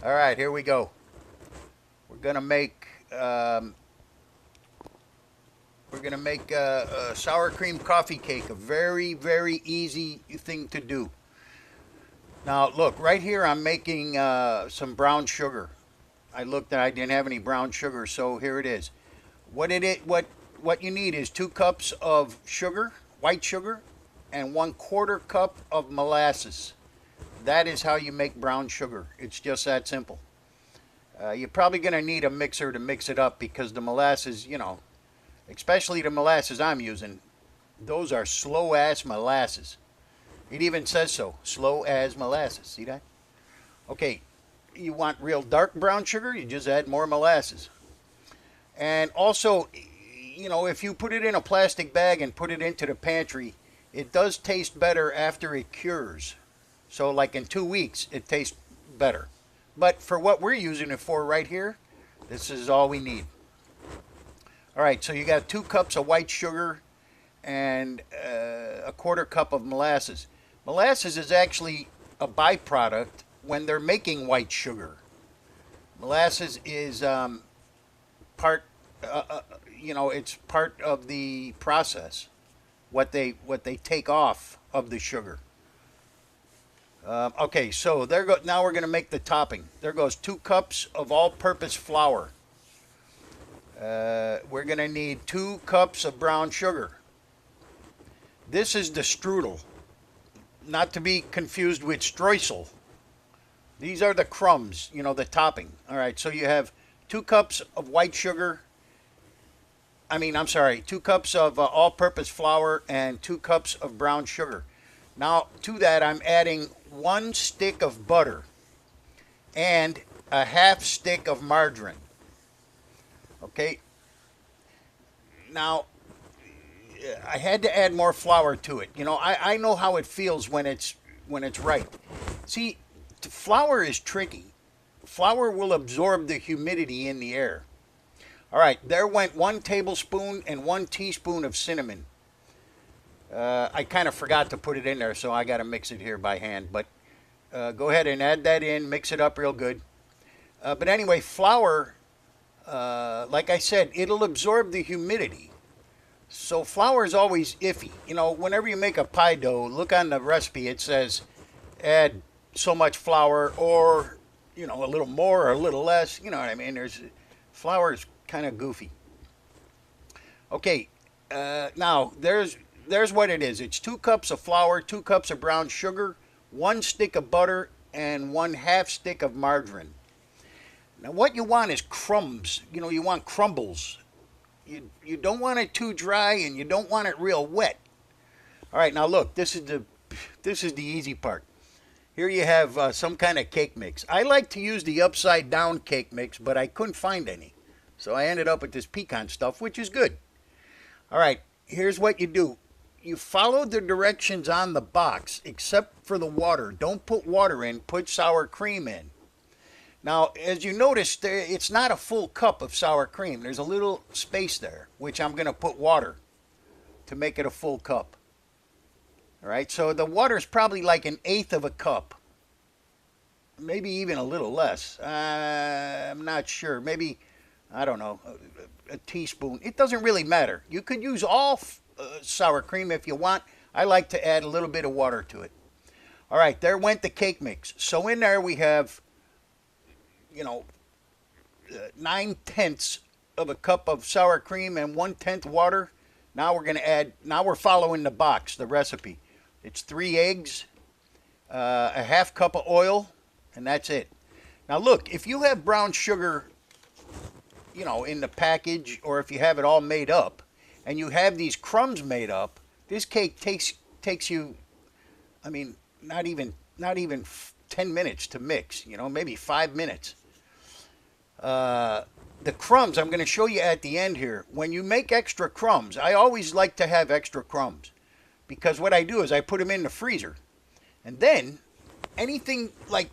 All right, here we go. We're gonna make um, a sour cream coffee cake. A very, very easy thing to do. Now, look right here. I'm making some brown sugar. I looked and I didn't have any brown sugar, so here it is. What you need is 2 cups of sugar, white sugar, and 1/4 cup of molasses. That is how you make brown sugar. It's just that simple. You're probably going to need a mixer to mix it up because the molasses, especially the molasses I'm using, those are slow ass molasses. It even says so, slow as molasses. See that? Okay, you want real dark brown sugar, you just add more molasses. And also, if you put it in a plastic bag and put it into the pantry, it does taste better after it cures. So, like in 2 weeks, it tastes better. But for what we're using it for right here, this is all we need. All right, so you got 2 cups of white sugar and a 1/4 cup of molasses. Molasses is actually a byproduct when they're making white sugar. Molasses is part, it's part of the process. What they take off of the sugar. Okay, so now we're going to make the topping. There goes 2 cups of all-purpose flour. We're going to need 2 cups of brown sugar. This is the strudel, not to be confused with streusel. These are the crumbs, the topping. All right, so you have 2 cups of white sugar. I'm sorry, 2 cups of all-purpose flour and 2 cups of brown sugar. Now, to that, I'm adding 1 stick of butter and a half stick of margarine. Okay. Now, I had to add more flour to it. I know how it feels when it's right. See, flour is tricky. Flour will absorb the humidity in the air. All right, there went 1 tablespoon and 1 teaspoon of cinnamon. I kind of forgot to put it in there, so I got to mix it here by hand. But go ahead and add that in, mix it up real good. But anyway, flour, like I said, it'll absorb the humidity. So flour is always iffy. Whenever you make a pie dough, look on the recipe. It says add so much flour or, a little more or a little less. You know what I mean? Flour is kind of goofy. Okay, now there's what it is. It's 2 cups of flour, 2 cups of brown sugar, 1 stick of butter, and 1/2 stick of margarine. Now what you want is crumbs. You want crumbles. You don't want it too dry and you don't want it real wet. All right, now look, this is the easy part. Here you have some kind of cake mix. I like to use the upside down cake mix, but I couldn't find any. So I ended up with this pecan stuff, which is good. All right, here's what you do. You follow the directions on the box, except for the water. Don't put water in, put sour cream in. Now, as you notice, it's not a full cup of sour cream. There's a little space there, which I'm going to put water to make it a full cup. All right, so the water is probably like 1/8 of a cup. Maybe even a little less. I'm not sure. Maybe, I don't know, a teaspoon. It doesn't really matter. You could use all sour cream if you want. I like to add a little bit of water to it. All right, there went the cake mix. So in there we have 9/10 of a cup of sour cream and 1/10 water. Now we're following the box, the recipe. It's 3 eggs, a half cup of oil, and that's it. Now look, if you have brown sugar, in the package, or if you have it all made up, and you have these crumbs made up, this cake takes you, not even 10 minutes to mix, maybe 5 minutes. The crumbs, I'm going to show you at the end here. When you make extra crumbs, I always like to have extra crumbs because what I do is I put them in the freezer. And then anything like,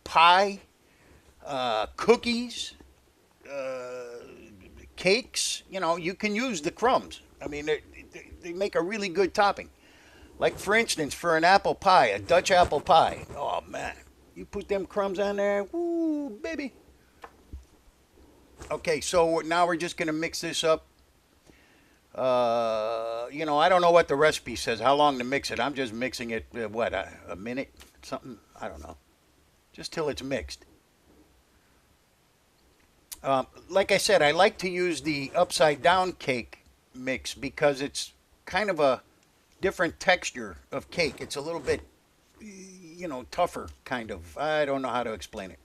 pie, cookies, cakes, you can use the crumbs. They make a really good topping. Like, for instance, for an apple pie, a Dutch apple pie. Oh, man. You put them crumbs on there. Woo, baby. Okay, so now we're just going to mix this up. You know, I don't know what the recipe says, how long to mix it. I'm just mixing it, what, a minute? Something? I don't know. Just till it's mixed. Like I said, I like to use the upside down cake mix because it's kind of a different texture of cake. It's a little bit, you know, tougher, kind of. I don't know how to explain it.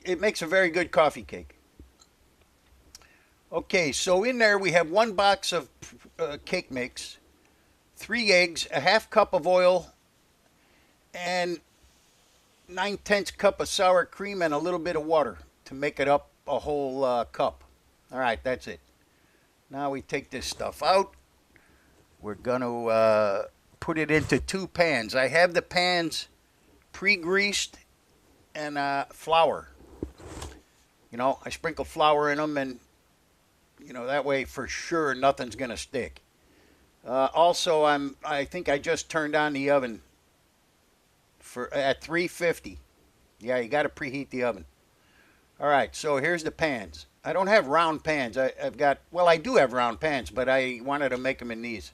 It makes a very good coffee cake. Okay, so in there we have 1 box of cake mix, 3 eggs, a half cup of oil, and 9/10 cup of sour cream and a little bit of water to make it up a whole cup. All right, that's it. Now we take this stuff out. We're going to put it into 2 pans. I have the pans pre-greased and flour. You know, I sprinkle flour in them, and you know, that way for sure nothing's going to stick. Also, I think I just turned on the oven at 350. Yeah, you got to preheat the oven. All right, so here's the pans. I don't have round pans. I've got, well, I do have round pans, but I wanted to make them in these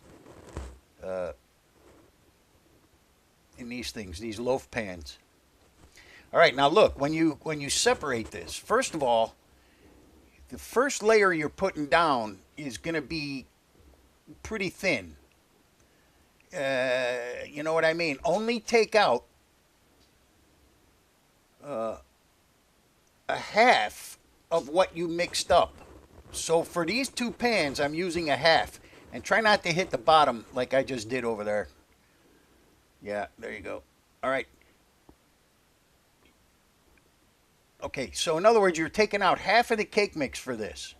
things, these loaf pans. All right, now look, when you separate this, first of all, the first layer you're putting down is going to be pretty thin. You know what I mean? Only take out a half of what you mixed up. So for these 2 pans, I'm using a half. And try not to hit the bottom like I just did over there. Yeah, there you go. All right. Okay, so in other words, you're taking out half of the cake mix for this.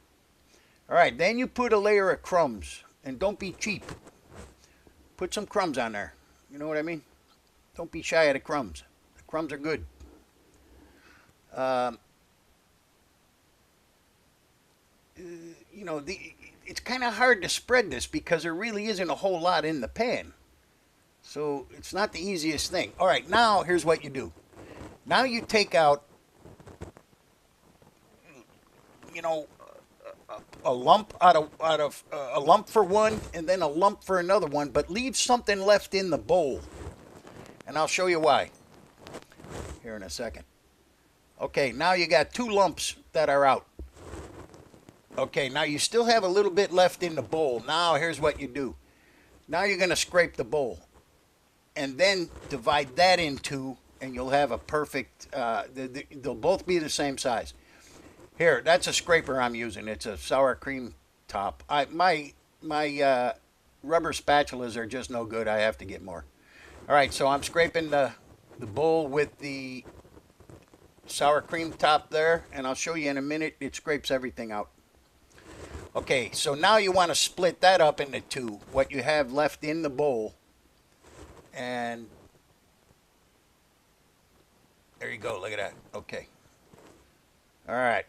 All right, then you put a layer of crumbs. And don't be cheap. Put some crumbs on there. You know what I mean? Don't be shy of the crumbs. The crumbs are good. You know, it's kind of hard to spread this because there really isn't a whole lot in the pan. So it's not the easiest thing. All right, now here's what you do. Now you take out, you know, a lump out of a lump for one, and then a lump for another one, but leave something left in the bowl. And I'll show you why here in a second. Okay, now you got 2 lumps that are out. Okay, now you still have a little bit left in the bowl. Now here's what you do. Now you're going to scrape the bowl. And then divide that in 2, and you'll have a perfect, they'll both be the same size. Here, that's a scraper I'm using. It's a sour cream top. My rubber spatulas are just no good. I have to get more. All right, so I'm scraping the bowl with the sour cream top there, and I'll show you in a minute. It scrapes everything out. Okay, so now you want to split that up into 2, what you have left in the bowl. And there you go, look at that. Okay. All right.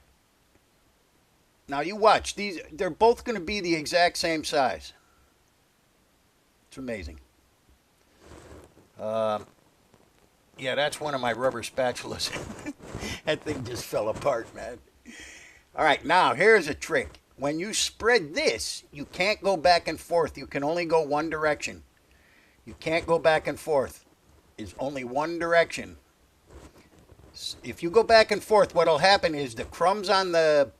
Now you watch, they're both going to be the exact same size. It's amazing. Yeah, that's one of my rubber spatulas. That thing just fell apart, man. All right, now here's a trick. When you spread this, you can't go back and forth. You can only go one direction. You can't go back and forth. It's only one direction. If you go back and forth, what'll happen is the crumbs on the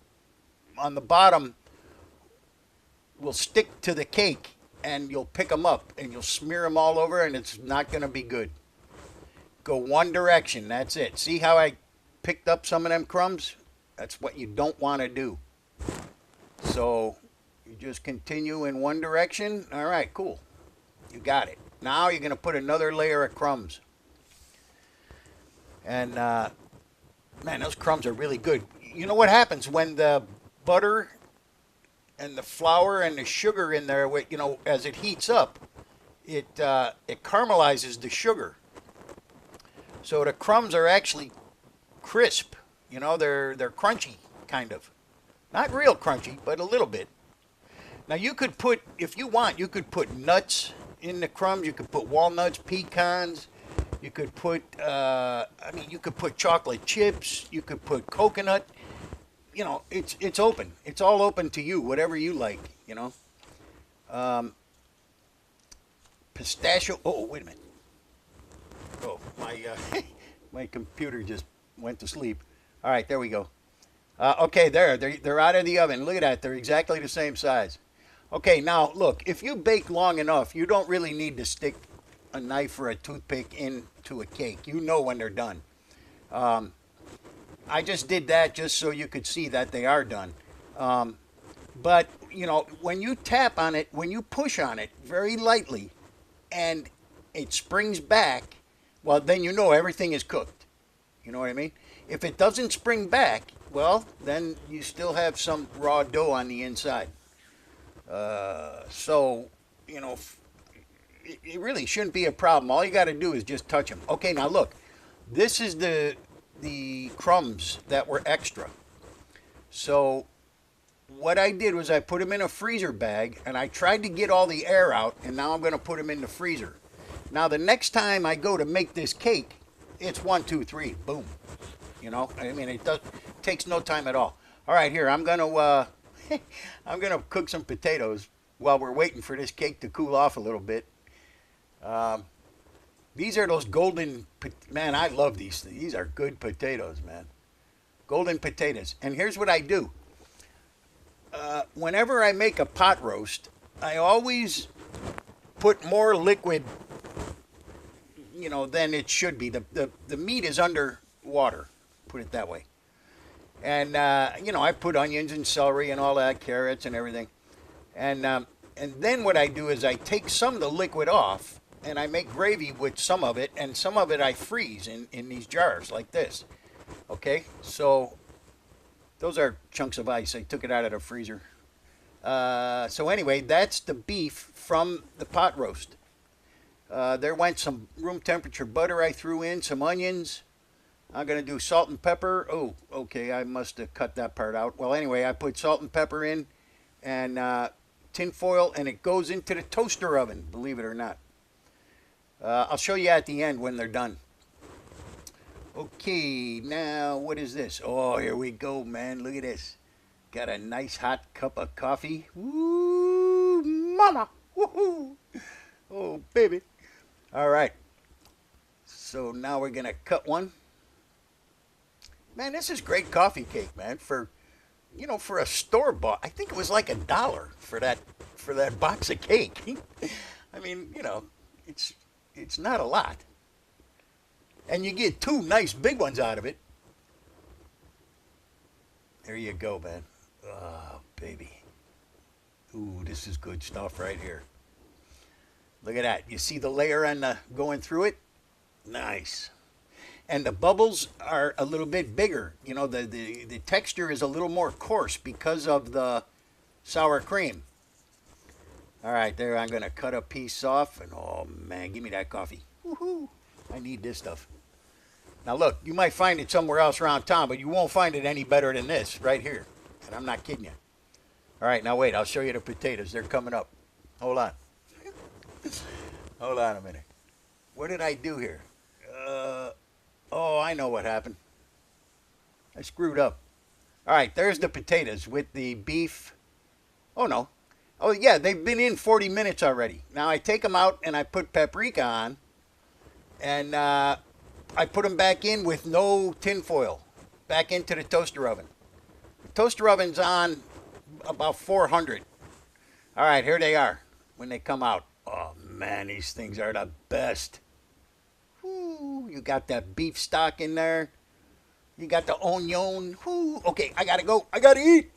bottom will stick to the cake, and you'll pick them up and you'll smear them all over, and it's not going to be good. Go one direction. That's it. See how I picked up some of them crumbs? That's what you don't want to do. So you just continue in one direction. All right, cool. You got it. Now you're going to put another layer of crumbs. And, man, those crumbs are really good. You know what happens when the butter and the flour and the sugar in there, you know, as it heats up, it caramelizes the sugar. So the crumbs are actually crisp. You know, they're crunchy, kind of. Not real crunchy, but a little bit. Now you could put, if you want, you could put nuts in the crumbs. You could put walnuts, pecans. You could put, I mean, you could put chocolate chips. You could put coconut. You know, it's open. It's all open to you, whatever you like. You know, um, pistachio. Oh, wait a minute. Oh, my my computer just went to sleep. All right, there we go. Okay, they're out of the oven. Look at that. They're exactly the same size. Okay, now look. If you bake long enough, you don't really need to stick a knife or a toothpick into a cake. You know when they're done. Um, I just did that just so you could see that they are done. Um, but you know, when you tap on it, when you push on it very lightly, and it springs back, well, then you know everything is cooked. You know what I mean? If it doesn't spring back, well, then you still have some raw dough on the inside. So, you know, it really shouldn't be a problem. All you got to do is just touch them. Okay, now look, this is the crumbs that were extra. So what I did was I put them in a freezer bag and I tried to get all the air out, and now I'm going to put them in the freezer. Now the next time I go to make this cake, it's 1, 2, 3, boom. You know, I mean, takes no time at all. All right, here I'm gonna I'm gonna cook some potatoes while we're waiting for this cake to cool off a little bit. Um, these are those golden, man. I love these. These are good potatoes, man. Golden potatoes. And here's what I do. Whenever I make a pot roast, I always put more liquid, you know, than it should be. The meat is under water, put it that way. And you know, I put onions and celery and all that, carrots and everything. And then what I do is I take some of the liquid off and I make gravy with some of it, and some of it I freeze in these jars like this. Okay, so those are chunks of ice. I took it out of the freezer. So anyway, that's the beef from the pot roast. There went some room temperature butter I threw in, some onions. I'm going to do salt and pepper. Oh, okay, I must have cut that part out. Well, anyway, I put salt and pepper in and tin foil, and it goes into the toaster oven, believe it or not. I'll show you at the end when they're done. Okay, now what is this? Oh, here we go, man. Look at this. Got a nice hot cup of coffee. Woo, mama. Woohoo. Oh, baby. All right. So now we're going to cut one. Man, this is great coffee cake, man. For, you know, for a store bought, I think it was like $1 for that box of cake. I mean, you know, it's not a lot. And you get two nice big ones out of it. There you go, man. Oh, baby. Ooh, this is good stuff right here. Look at that. You see the layer on the going through it? Nice. And the bubbles are a little bit bigger. You know, the texture is a little more coarse because of the sour cream. All right, there, I'm going to cut a piece off. And oh, man, give me that coffee. Woohoo. I need this stuff. Now, look, you might find it somewhere else around town, but you won't find it any better than this right here. And I'm not kidding you. All right, now wait, I'll show you the potatoes. They're coming up. Hold on. Hold on a minute. What did I do here? Oh, I know what happened. I screwed up. All right, there's the potatoes with the beef. Oh, no. Oh, yeah, they've been in 40 minutes already. Now I take them out and I put paprika on. And I put them back in with no tin foil. Back into the toaster oven. The toaster oven's on about 400. All right, here they are when they come out. Oh, man, these things are the best. Woo, you got that beef stock in there. You got the onion. Woo. Okay, I got to go. I got to eat.